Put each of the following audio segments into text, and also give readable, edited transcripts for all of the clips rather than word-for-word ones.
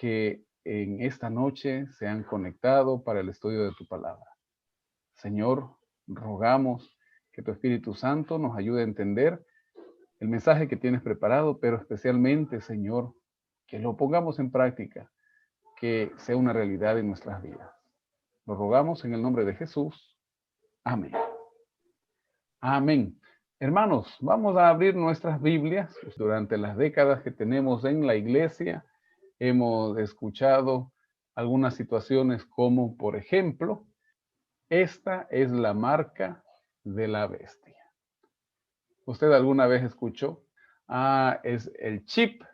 que en esta noche se han conectado para el estudio de tu palabra. Señor, rogamos que tu Espíritu Santo nos ayude a entender el mensaje que tienes preparado, pero especialmente, Señor, que lo pongamos en práctica, que sea una realidad en nuestras vidas. Lo rogamos en el nombre de Jesús. Amén. Amén. Hermanos, vamos a abrir nuestras Biblias. Durante las décadas que tenemos en la iglesia, hemos escuchado algunas situaciones como, por ejemplo, esta es la marca de la bestia. ¿Usted alguna vez escuchó? Es el chip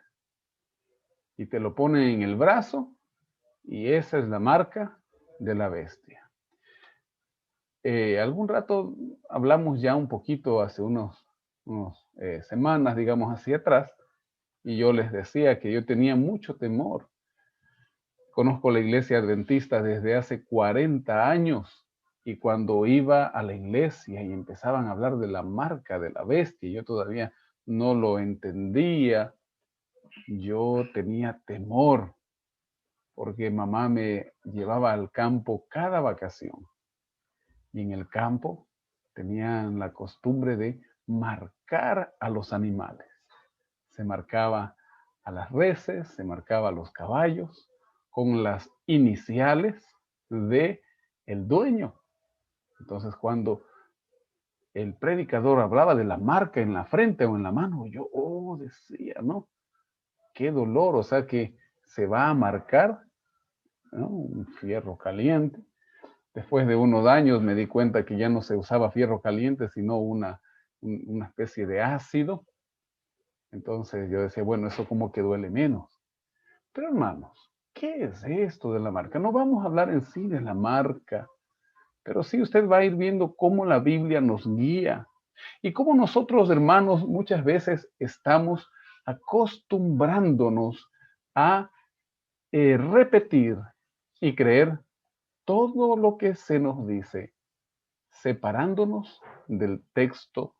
y te lo pone en el brazo y esa es la marca de la bestia. Algún rato hablamos ya un poquito hace unos semanas, digamos, hacia atrás, y yo les decía que yo tenía mucho temor. Conozco la iglesia adventista desde hace 40 años y cuando iba a la iglesia y empezaban a hablar de la marca de la bestia, yo todavía no lo entendía, yo tenía temor porque mamá me llevaba al campo cada vacación. Y en el campo tenían la costumbre de marcar a los animales. Se marcaba a las reses, se marcaba a los caballos con las iniciales de el dueño. Entonces, cuando el predicador hablaba de la marca en la frente o en la mano, yo, decía, ¿no? Qué dolor, o sea que se va a marcar, ¿no? Un fierro caliente. Después de unos años me di cuenta que ya no se usaba fierro caliente, sino una especie de ácido. Entonces yo decía, bueno, eso como que duele menos. Pero hermanos, ¿qué es esto de la marca? No vamos a hablar en sí de la marca, pero sí usted va a ir viendo cómo la Biblia nos guía y cómo nosotros, hermanos, muchas veces estamos acostumbrándonos a repetir y creer todo lo que se nos dice, separándonos del texto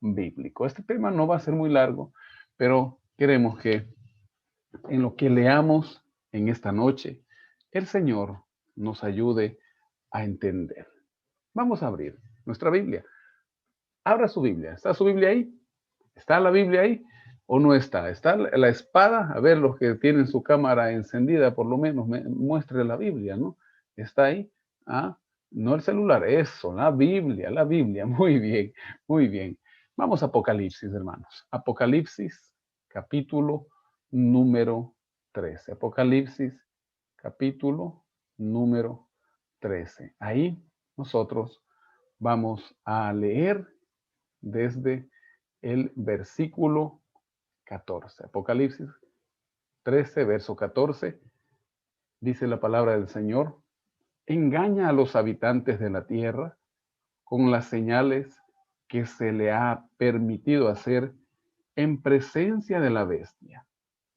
bíblico. Este tema no va a ser muy largo, pero queremos que en lo que leamos en esta noche, el Señor nos ayude a entender. Vamos a abrir nuestra Biblia. Abra su Biblia. ¿Está su Biblia ahí? ¿Está la Biblia ahí o no está? ¿Está la espada? A ver, los que tienen su cámara encendida, por lo menos muestre la Biblia, ¿no? ¿Está ahí? No el celular, eso, la Biblia, muy bien, muy bien. Vamos a Apocalipsis, hermanos. Apocalipsis, capítulo número 13. Apocalipsis, capítulo número 13. Ahí nosotros vamos a leer desde el versículo 14. Apocalipsis 13, verso 14, dice la palabra del Señor: engaña a los habitantes de la tierra con las señales que se le ha permitido hacer en presencia de la bestia,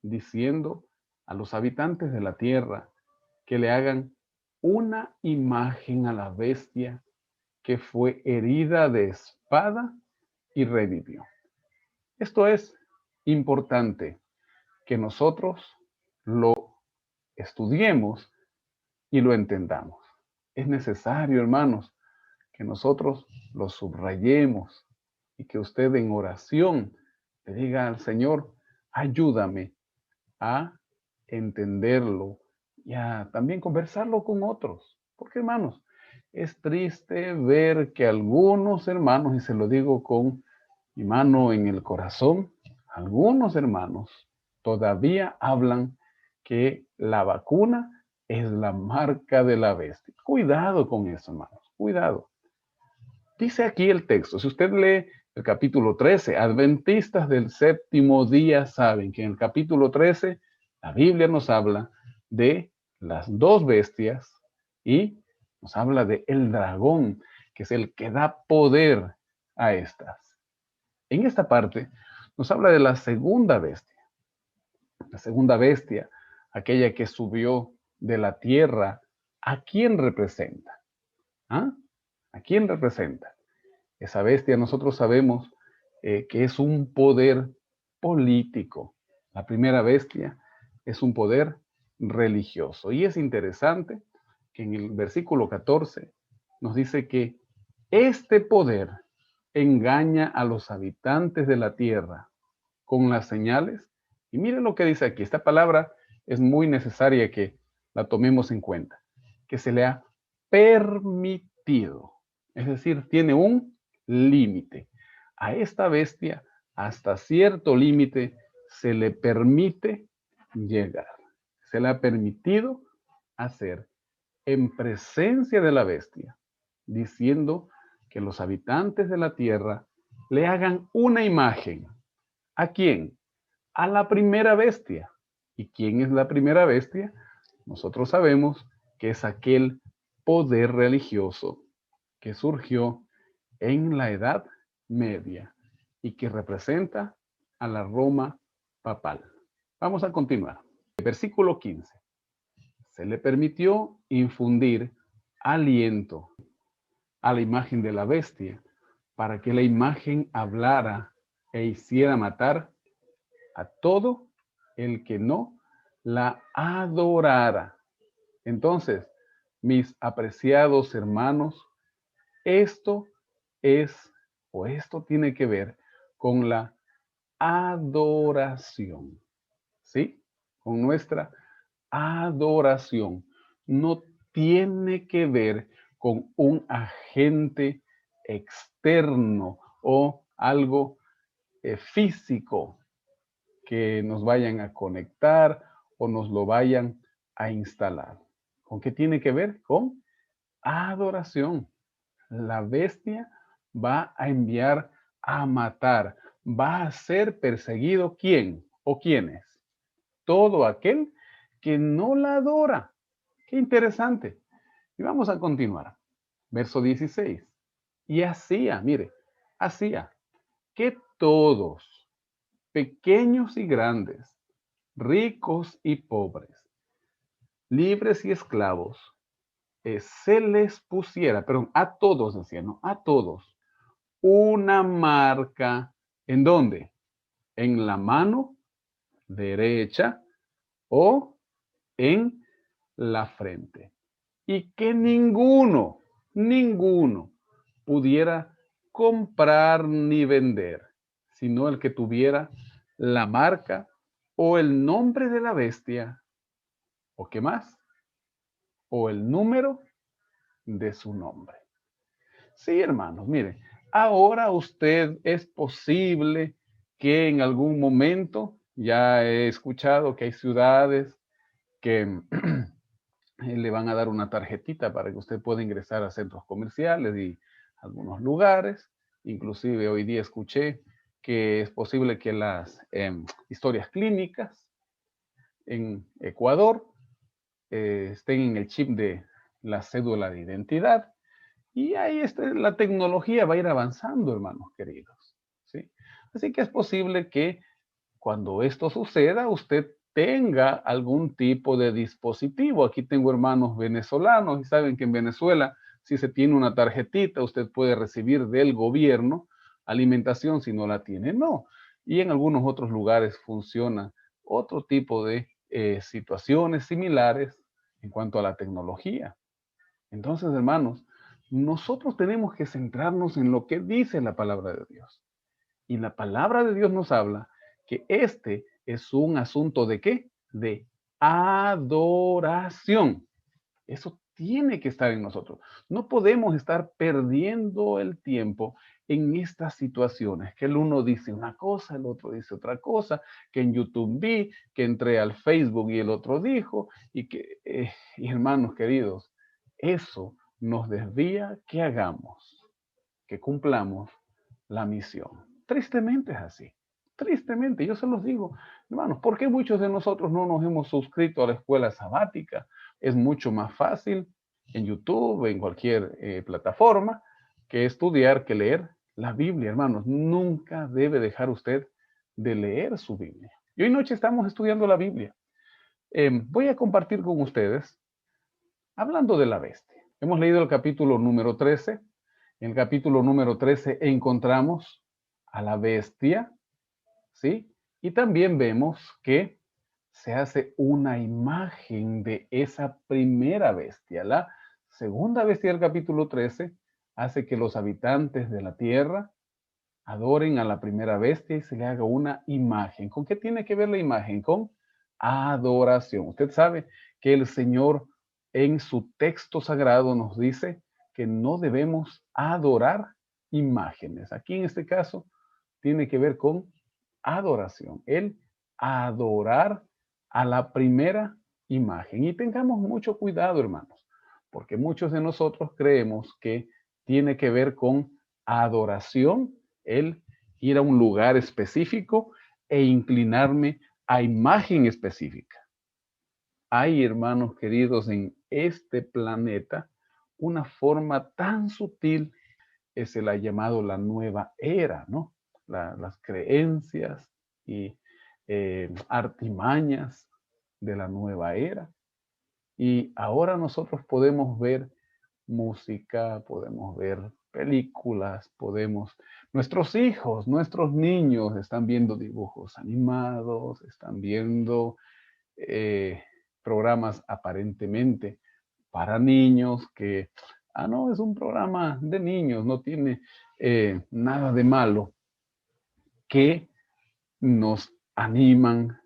diciendo a los habitantes de la tierra que le hagan una imagen a la bestia que fue herida de espada y revivió. Esto es importante que nosotros lo estudiemos y lo entendamos. Es necesario, hermanos, que nosotros lo subrayemos y que usted en oración le diga al Señor, ayúdame a entenderlo y a también conversarlo con otros. Porque, hermanos, es triste ver que algunos hermanos, y se lo digo con mi mano en el corazón, algunos hermanos todavía hablan que la vacuna es la marca de la bestia. Cuidado con eso, hermanos, cuidado. Dice aquí el texto, si usted lee el capítulo 13, adventistas del séptimo día saben que en el capítulo 13 la Biblia nos habla de las dos bestias y nos habla de el dragón, que es el que da poder a estas. En esta parte nos habla de la segunda bestia. La segunda bestia, aquella que subió de la tierra, ¿a quién representa? ¿A quién representa? Esa bestia nosotros sabemos que es un poder político. La primera bestia es un poder religioso. Y es interesante que en el versículo 14 nos dice que este poder engaña a los habitantes de la tierra con las señales. Y miren lo que dice aquí. Esta palabra es muy necesaria que la tomemos en cuenta. Que se le ha permitido. Es decir, tiene un límite. A esta bestia, hasta cierto límite, se le permite llegar. Se le ha permitido hacer en presencia de la bestia, diciendo que los habitantes de la tierra le hagan una imagen. ¿A quién? A la primera bestia. ¿Y quién es la primera bestia? Nosotros sabemos que es aquel poder religioso que surgió en la Edad Media y que representa a la Roma papal. Vamos a continuar. Versículo 15. Se le permitió infundir aliento a la imagen de la bestia para que la imagen hablara e hiciera matar a todo el que no la adorara. Entonces, mis apreciados hermanos, esto es o esto tiene que ver con la adoración, ¿sí? Con nuestra adoración. No tiene que ver con un agente externo o algo físico que nos vayan a conectar o nos lo vayan a instalar. ¿Con qué tiene que ver? Con adoración. La bestia va a enviar a matar, va a ser perseguido. ¿Quién o quiénes? Todo aquel que no la adora. Qué interesante. Y vamos a continuar. Verso 16. Y hacía, mire, hacía que todos, pequeños y grandes, ricos y pobres, libres y esclavos, se les pusiera, perdón, a todos, decía, ¿no? A todos, una marca, ¿en dónde? En la mano derecha o en la frente. Y que ninguno pudiera comprar ni vender, sino el que tuviera la marca o el nombre de la bestia, o qué más, o el número de su nombre. Sí, hermanos, mire, ahora usted es posible que en algún momento, ya he escuchado que hay ciudades que le van a dar una tarjetita para que usted pueda ingresar a centros comerciales y algunos lugares. Inclusive hoy día escuché que es posible que las historias clínicas en Ecuador estén en el chip de la cédula de identidad. Y ahí la tecnología va a ir avanzando, hermanos queridos, ¿sí? Así que es posible que cuando esto suceda, usted tenga algún tipo de dispositivo. Aquí tengo hermanos venezolanos y saben que en Venezuela, si se tiene una tarjetita, usted puede recibir del gobierno alimentación. Si no la tiene, no. Y en algunos otros lugares funciona otro tipo de situaciones similares en cuanto a la tecnología. Entonces, hermanos, nosotros tenemos que centrarnos en lo que dice la palabra de Dios. Y la palabra de Dios nos habla que este es un asunto de ¿qué? De adoración. Eso tiene que estar en nosotros. No podemos estar perdiendo el tiempo en estas situaciones, que el uno dice una cosa, el otro dice otra cosa, que en YouTube vi, que entré al Facebook y el otro dijo, y que, y hermanos queridos, eso nos desvía que hagamos, que cumplamos la misión. Tristemente es así. Tristemente, yo se los digo, hermanos, ¿por qué muchos de nosotros no nos hemos suscrito a la escuela sabática? Es mucho más fácil en YouTube, en cualquier plataforma, que estudiar, que leer la Biblia, hermanos. Nunca debe dejar usted de leer su Biblia. Y hoy noche estamos estudiando la Biblia. Voy a compartir con ustedes, hablando de la bestia. Hemos leído el capítulo número 13. En el capítulo número 13 encontramos a la bestia, ¿sí? Y también vemos que se hace una imagen de esa primera bestia. La segunda bestia del capítulo 13 hace que los habitantes de la tierra adoren a la primera bestia y se le haga una imagen. ¿Con qué tiene que ver la imagen? Con adoración. Usted sabe que el Señor en su texto sagrado nos dice que no debemos adorar imágenes. Aquí en este caso tiene que ver con adoración. El adorar a la primera imagen. Y tengamos mucho cuidado, hermanos, porque muchos de nosotros creemos que tiene que ver con adoración el ir a un lugar específico e inclinarme a imagen específica. Hay, hermanos queridos, en este planeta una forma tan sutil, se la ha llamado la nueva era, ¿no? Las creencias y artimañas de la nueva era. Y ahora nosotros podemos ver música, podemos ver películas, nuestros hijos, nuestros niños están viendo dibujos animados, están viendo eh, programas aparentemente para niños que, no, es un programa de niños, no tiene nada de malo, que nos animan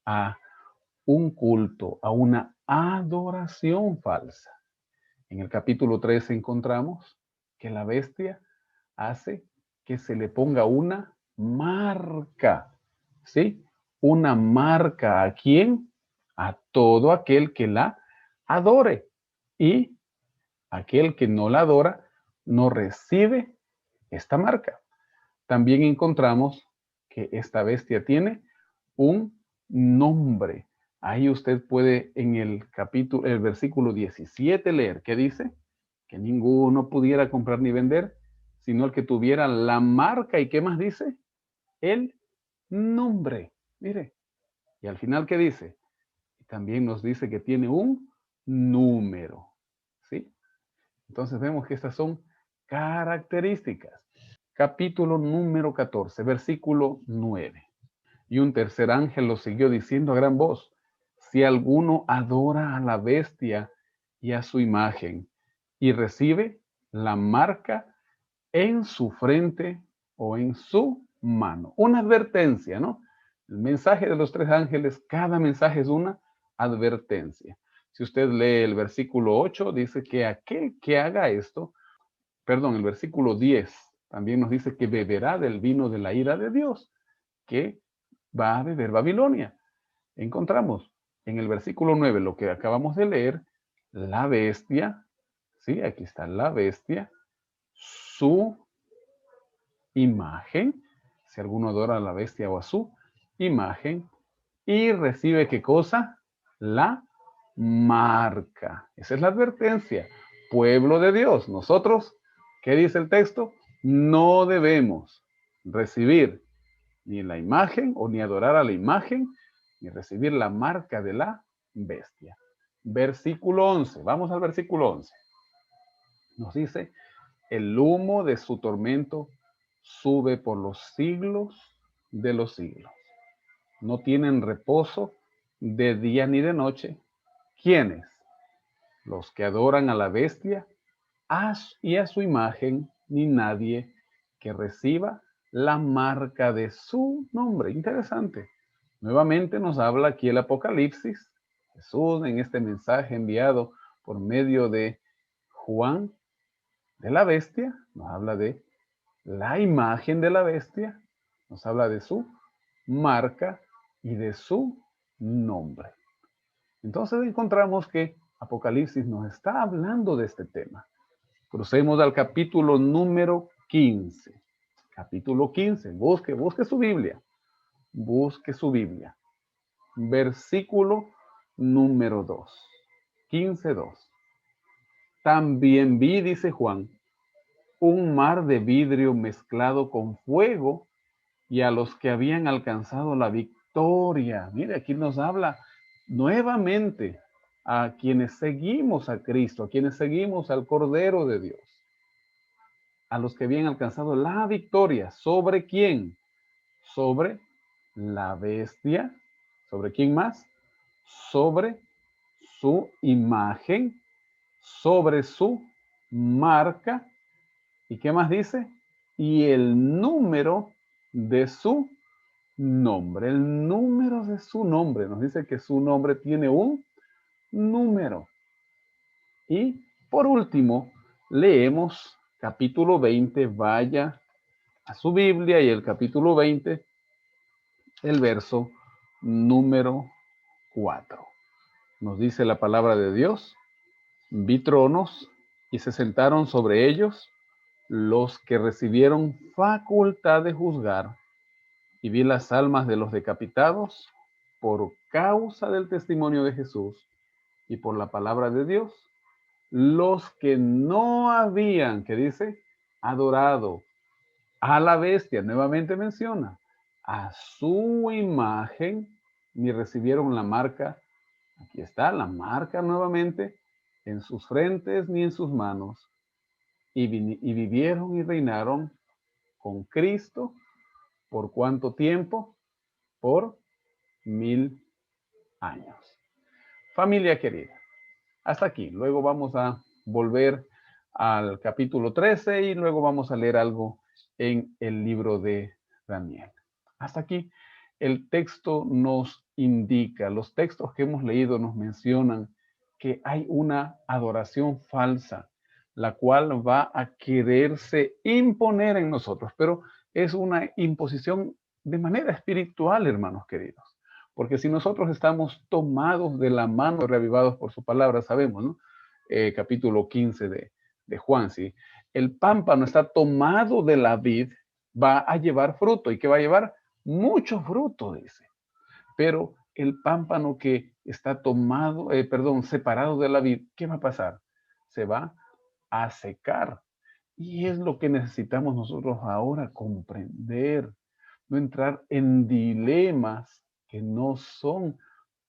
a un culto, a una adoración falsa. En el capítulo 13 encontramos que la bestia hace que se le ponga una marca, ¿sí? Una marca ¿a quién? A todo aquel que la adore. Y aquel que no la adora no recibe esta marca. También encontramos que esta bestia tiene un nombre. Ahí usted puede en el versículo 17 leer, ¿qué dice? Que ninguno pudiera comprar ni vender, sino el que tuviera la marca. ¿Y qué más dice? El nombre. Mire, y al final, ¿qué dice? Y también nos dice que tiene un número. ¿Sí? Entonces vemos que estas son características. Capítulo número 14, versículo 9. Y un tercer ángel lo siguió diciendo a gran voz: si alguno adora a la bestia y a su imagen y recibe la marca en su frente o en su mano. Una advertencia, ¿no? El mensaje de los tres ángeles, cada mensaje es una advertencia. Si usted lee el versículo 8, dice que aquel que haga esto, perdón, el versículo 10 también nos dice que beberá del vino de la ira de Dios, que va a beber Babilonia. Encontramos en el versículo 9 lo que acabamos de leer, la bestia, ¿sí? Aquí está la bestia, su imagen, si alguno adora a la bestia o a su imagen, y recibe ¿qué cosa? La marca. Esa es la advertencia. Pueblo de Dios, nosotros, ¿qué dice el texto? No debemos recibir ni la imagen o ni adorar a la imagen, ni recibir la marca de la bestia. Versículo 11, vamos al versículo 11. Nos dice, el humo de su tormento sube por los siglos de los siglos. No tienen reposo de día ni de noche. ¿Quiénes? Los que adoran a la bestia y a su imagen, ni nadie que reciba la marca de su nombre. Interesante. Nuevamente nos habla aquí el Apocalipsis. Jesús en este mensaje enviado por medio de Juan de la bestia, nos habla de la imagen de la bestia, nos habla de su marca y de su nombre. Entonces encontramos que Apocalipsis nos está hablando de este tema. Crucemos al capítulo número 15. Capítulo 15, busque su Biblia. Busque su Biblia. Versículo número 2. 15:2. También vi, dice Juan, un mar de vidrio mezclado con fuego y a los que habían alcanzado la victoria. Mire, aquí nos habla nuevamente a quienes seguimos a Cristo, a quienes seguimos al Cordero de Dios, a los que habían alcanzado la victoria. ¿Sobre quién? Sobre la bestia. ¿Sobre quién más? sobre su imagen, sobre su marca. ¿Y qué más dice? Y el número de su nombre. El número de su nombre. Nos dice que su nombre tiene un número. Y por último, leemos capítulo 20. Vaya a su Biblia y el capítulo 20, el verso número 4. Nos dice la palabra de Dios: vi tronos y se sentaron sobre ellos los que recibieron facultad de juzgar, y vi las almas de los decapitados por causa del testimonio de Jesús y por la palabra de Dios, los que no habían, ¿qué dice? Adorado a la bestia, nuevamente menciona, a su imagen, ni recibieron la marca, aquí está la marca nuevamente, en sus frentes ni en sus manos, y vivieron y reinaron con Cristo. ¿Por cuánto tiempo? Por 1000 años. Familia querida, hasta aquí. Luego vamos a volver al capítulo 13 y luego vamos a leer algo en el libro de Daniel. Hasta aquí el texto nos indica, los textos que hemos leído nos mencionan que hay una adoración falsa, la cual va a quererse imponer en nosotros, pero es una imposición de manera espiritual, hermanos queridos. Porque si nosotros estamos tomados de la mano, reavivados por su palabra, sabemos, ¿no? Capítulo 15 de Juan, ¿sí? El pámpano está tomado de la vid, va a llevar fruto. ¿Y qué va a llevar? Mucho fruto, dice. Pero el pámpano que está tomado, separado de la vid, ¿qué va a pasar? Se va a secar. Y es lo que necesitamos nosotros ahora comprender, no entrar en dilemas que no son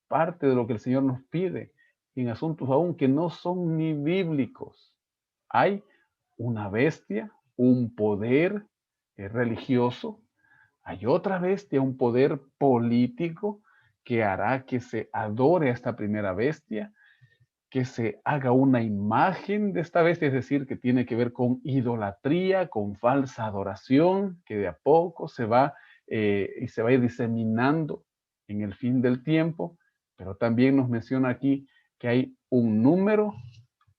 parte de lo que el Señor nos pide, en asuntos aún que no son ni bíblicos. Hay una bestia, un poder religioso, hay otra bestia, un poder político que hará que se adore a esta primera bestia, que se haga una imagen de esta bestia, es decir, que tiene que ver con idolatría, con falsa adoración, que de a poco se va y se va a ir diseminando en el fin del tiempo, pero también nos menciona aquí que hay un número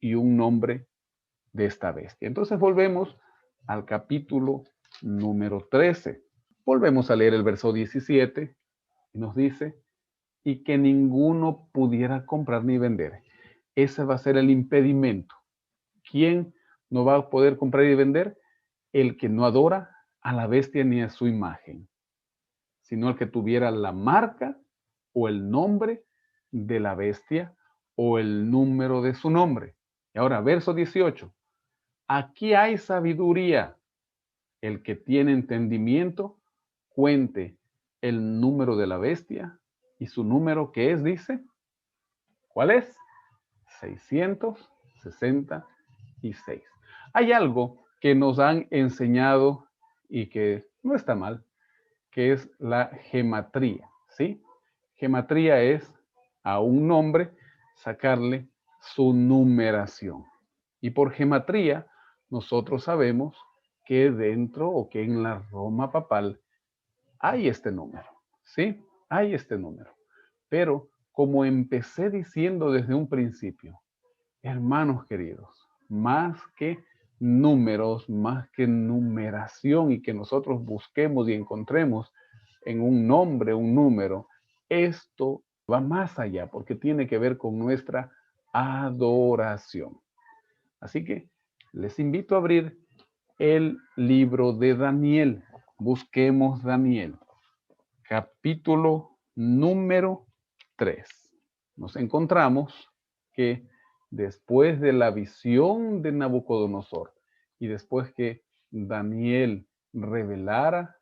y un nombre de esta bestia. Entonces volvemos al capítulo número 13. Volvemos a leer el verso 17 y nos dice, y que ninguno pudiera comprar ni vender. Ese va a ser el impedimento. ¿Quién no va a poder comprar y vender? El que no adora a la bestia ni a su imagen, sino el que tuviera la marca o el nombre de la bestia o el número de su nombre. Y ahora, verso 18. Aquí hay sabiduría. El que tiene entendimiento, cuente el número de la bestia y su número, ¿qué es? Dice, ¿cuál es? 666. Hay algo que nos han enseñado y que no está mal, que es la gematría, ¿sí? Gematría es a un nombre sacarle su numeración. Y por gematría nosotros sabemos que dentro o que en la Roma papal hay este número, ¿sí? Hay este número. Pero como empecé diciendo desde un principio, hermanos queridos, más que números, más que numeración y que nosotros busquemos y encontremos en un nombre, un número, esto va más allá porque tiene que ver con nuestra adoración. Así que les invito a abrir el libro de Daniel. Busquemos Daniel, capítulo número 3. Nos encontramos que después de la visión de Nabucodonosor y después que Daniel revelara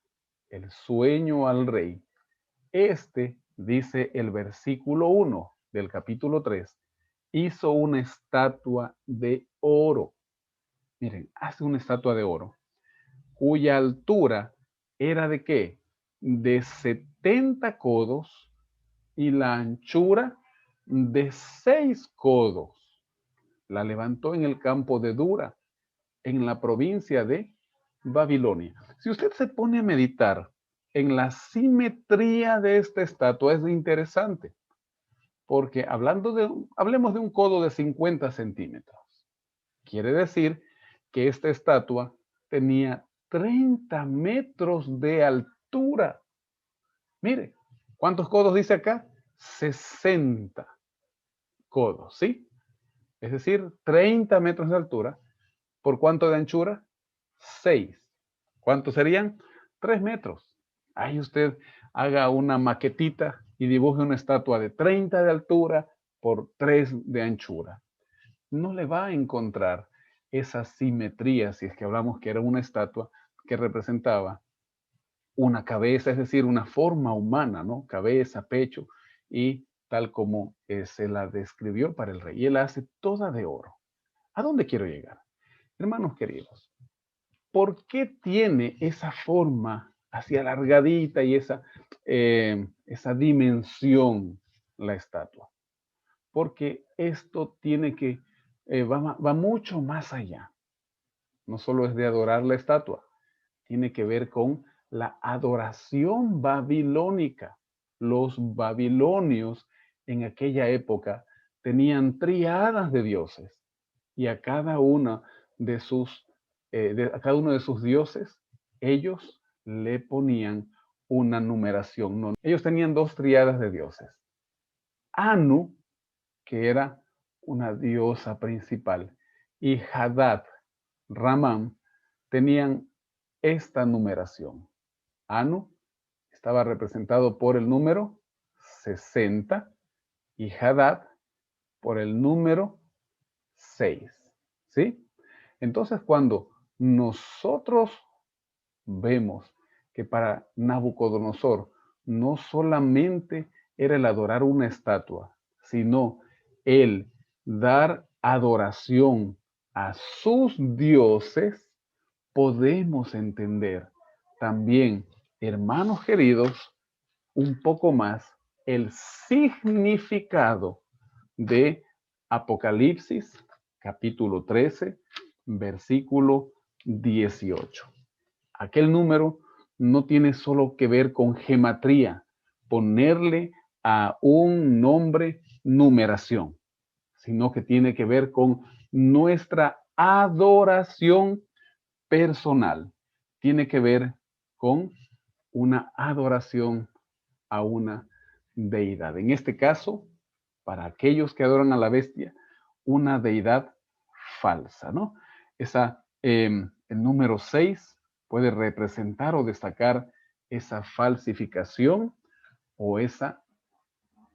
el sueño al rey, dice el versículo 1 del capítulo 3, hizo una estatua de oro. Miren, hace una estatua de oro, cuya altura era de ¿qué? De 70 codos y la anchura de 6 codos. La levantó en el campo de Dura, en la provincia de Babilonia. Si usted se pone a meditar en la simetría de esta estatua, es interesante, porque hablemos de un codo de 50 centímetros. Quiere decir que esta estatua tenía 30 metros de altura. Mire, ¿cuántos codos dice acá? 60 codos, ¿sí? Es decir, 30 metros de altura. ¿Por cuánto de anchura? 6. ¿Cuántos serían? 3 metros. Ahí usted haga una maquetita y dibuje una estatua de 30 de altura por 3 de anchura. No le va a encontrar esa simetría, si es que hablamos que era una estatua que representaba una cabeza, es decir, una forma humana, ¿no? Cabeza, pecho, y tal como se la describió para el rey. Y él la hace toda de oro. ¿A dónde quiero llegar? Hermanos queridos, ¿por qué tiene esa forma así alargadita y esa dimensión la estatua? Porque esto tiene que, va mucho más allá. No solo es de adorar la estatua, tiene que ver con la adoración babilónica. Los babilonios en aquella época tenían triadas de dioses y a cada una de a cada uno de sus dioses, ellos le ponían una numeración. No, ellos tenían 2 triadas de dioses. Anu, que era una diosa principal, y Hadad, Ramán, tenían esta numeración. Anu estaba representado por el número 60 y Hadad por el número 6. ¿Sí? Entonces, cuando nosotros vemos que para Nabucodonosor no solamente era el adorar una estatua, sino el dar adoración a sus dioses, podemos entender también, hermanos queridos, un poco más el significado de Apocalipsis, capítulo 13, versículo 18. Aquel número no tiene solo que ver con gematría, ponerle a un nombre numeración, sino que tiene que ver con nuestra adoración personal. Tiene que ver con una adoración a una deidad. En este caso, para aquellos que adoran a la bestia, una deidad falsa, ¿no? El número 6 puede representar o destacar esa falsificación o esa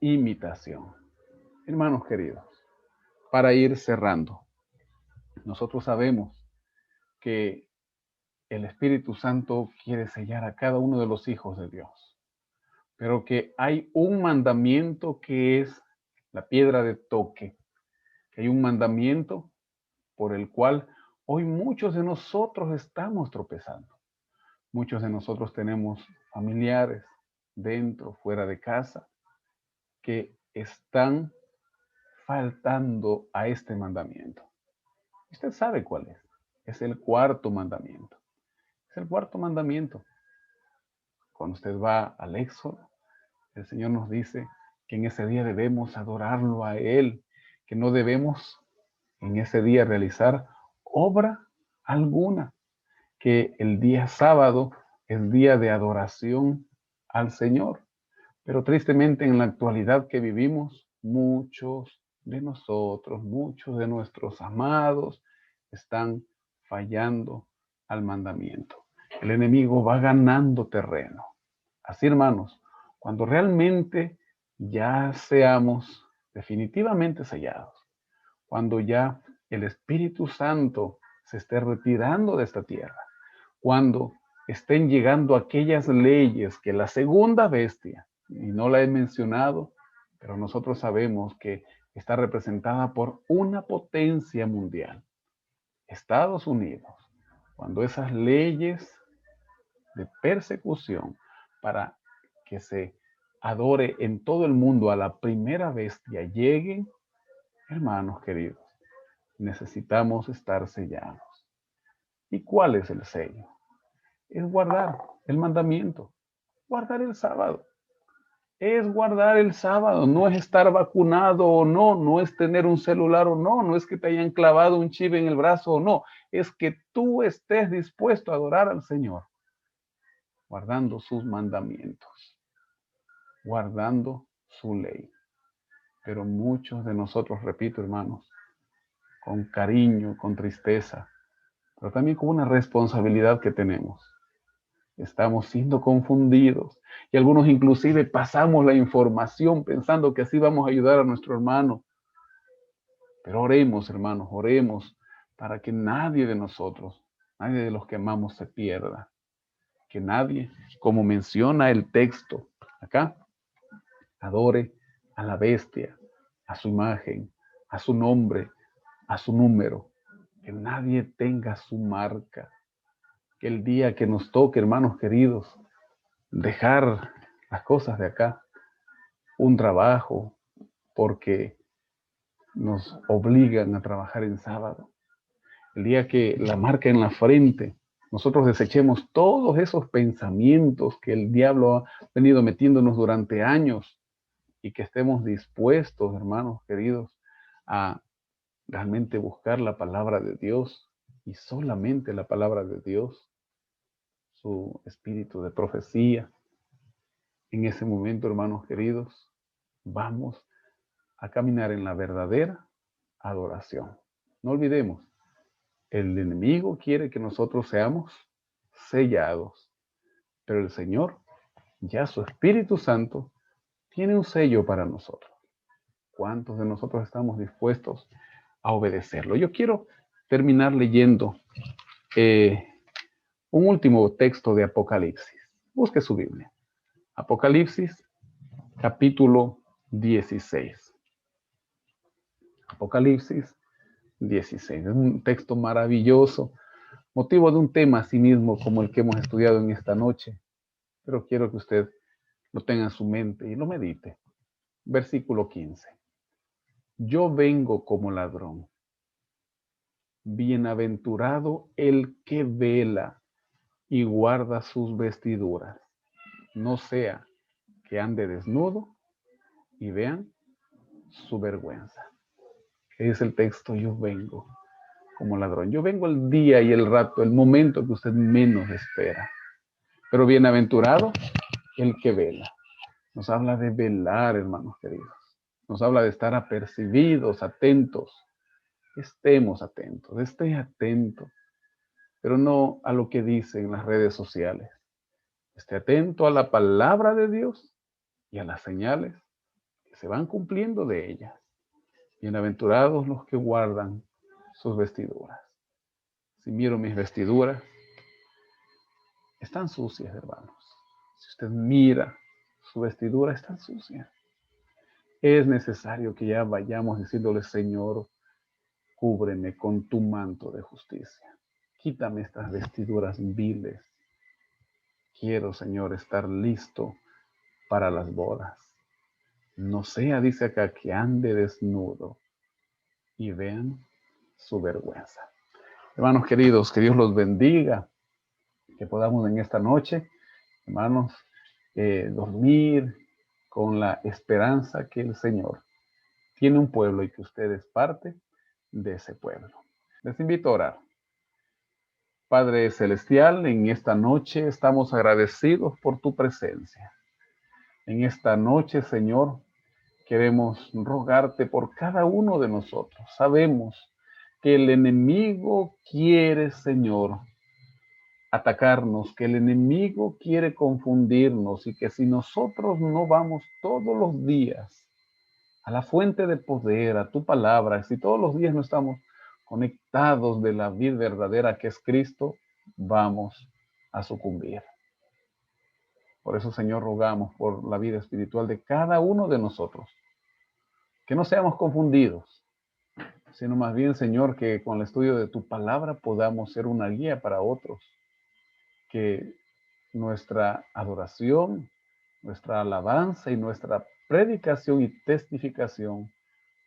imitación. Hermanos queridos, para ir cerrando, nosotros sabemos que el Espíritu Santo quiere sellar a cada uno de los hijos de Dios, pero que hay un mandamiento que es la piedra de toque, que hay un mandamiento por el cual hoy muchos de nosotros estamos tropezando. Muchos de nosotros tenemos familiares dentro, fuera de casa, que están faltando a este mandamiento. Usted sabe cuál es. Es el 4º mandamiento. Es el 4º mandamiento. Cuando usted va al Éxodo, el Señor nos dice que en ese día debemos adorarlo a Él, que no debemos en ese día realizar obra alguna, que el día sábado es día de adoración al Señor. Pero tristemente en la actualidad que vivimos, muchos de nosotros, muchos de nuestros amados están fallando al mandamiento. El enemigo va ganando terreno. Así, hermanos, cuando realmente ya seamos definitivamente sellados, cuando ya el Espíritu Santo se esté retirando de esta tierra, cuando estén llegando aquellas leyes que la segunda bestia, y no la he mencionado, pero nosotros sabemos que está representada por una potencia mundial, Estados Unidos, cuando esas leyes de persecución para que se adore en todo el mundo a la primera bestia lleguen, hermanos queridos, necesitamos estar sellados. ¿Y cuál es el sello? Es guardar el mandamiento, guardar el sábado. Es guardar el sábado, no es estar vacunado o no, no es tener un celular o no, no es que te hayan clavado un chip en el brazo o no, es que tú estés dispuesto a adorar al Señor, guardando sus mandamientos, guardando su ley. Pero muchos de nosotros, repito, hermanos, con cariño, con tristeza, pero también con una responsabilidad que tenemos, estamos siendo confundidos y algunos inclusive pasamos la información pensando que así vamos a ayudar a nuestro hermano. Pero oremos, hermanos, oremos para que nadie de nosotros, nadie de los que amamos se pierda. Que nadie, como menciona el texto acá, adore a la bestia, a su imagen, a su nombre, a su número. Que nadie tenga su marca. Que el día que nos toque, hermanos queridos, dejar las cosas de acá, un trabajo, porque nos obligan a trabajar en sábado. El día que la marca en la frente, nosotros desechemos todos esos pensamientos que el diablo ha venido metiéndonos durante años y que estemos dispuestos, hermanos queridos, a realmente buscar la palabra de Dios y solamente la palabra de Dios, su espíritu de profecía. En ese momento, hermanos queridos, vamos a caminar en la verdadera adoración. No olvidemos, el enemigo quiere que nosotros seamos sellados, pero el Señor, ya su Espíritu Santo, tiene un sello para nosotros. ¿Cuántos de nosotros estamos dispuestos a obedecerlo? Yo quiero terminar leyendo un último texto de Apocalipsis. Busque su Biblia. Apocalipsis, capítulo 16. Apocalipsis 16. Es un texto maravilloso, motivo de un tema a sí mismo como el que hemos estudiado en esta noche, pero quiero que usted lo tenga en su mente y lo medite. Versículo 15. Yo vengo como ladrón. Bienaventurado el que vela y guarda sus vestiduras, no sea que ande desnudo y vean su vergüenza. ¿Qué dice el texto? Yo vengo como ladrón. Yo vengo el día y el rato, el momento que usted menos espera. Pero bienaventurado el que vela. Nos habla de velar, hermanos queridos. Nos habla de estar apercibidos, atentos. Estemos atentos, esté atento, pero no a lo que dicen las redes sociales. Esté atento a la palabra de Dios y a las señales que se van cumpliendo de ellas. Bienaventurados los que guardan sus vestiduras. Si miro mis vestiduras, están sucias, hermanos. Si usted mira su vestidura, están sucias. Es necesario que ya vayamos diciéndole, Señor, cúbreme con tu manto de justicia. Quítame estas vestiduras viles. Quiero, Señor, estar listo para las bodas. No sea, dice acá, que ande desnudo y vean su vergüenza. Hermanos queridos, que Dios los bendiga, que podamos en esta noche, hermanos, dormir con la esperanza que el Señor tiene un pueblo y que usted es parte de ese pueblo. Les invito a orar. Padre Celestial, en esta noche estamos agradecidos por tu presencia. En esta noche, Señor, queremos rogarte por cada uno de nosotros. Sabemos que el enemigo quiere, Señor, atacarnos, que el enemigo quiere confundirnos y que si nosotros no vamos todos los días a la fuente de poder, a tu palabra, si todos los días no estamos conectados de la vida verdadera que es Cristo, vamos a sucumbir. Por eso, Señor, rogamos por la vida espiritual de cada uno de nosotros. Que no seamos confundidos, sino más bien, Señor, que con el estudio de tu palabra podamos ser una guía para otros. Que nuestra adoración, nuestra alabanza y nuestra predicación y testificación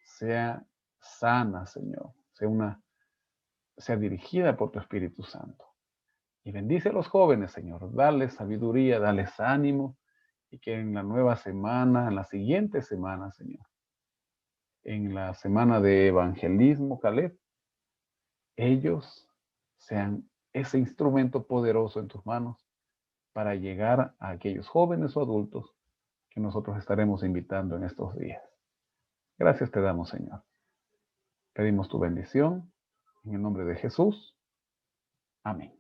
sea sana, Señor, sea dirigida por tu Espíritu Santo. Y bendice a los jóvenes, Señor, dale sabiduría, dales ánimo, y que en la nueva semana, en la siguiente semana, Señor, en la semana de evangelismo, Caleb, ellos sean ese instrumento poderoso en tus manos para llegar a aquellos jóvenes o adultos que nosotros estaremos invitando en estos días. Gracias te damos, Señor. Pedimos tu bendición en el nombre de Jesús. Amén.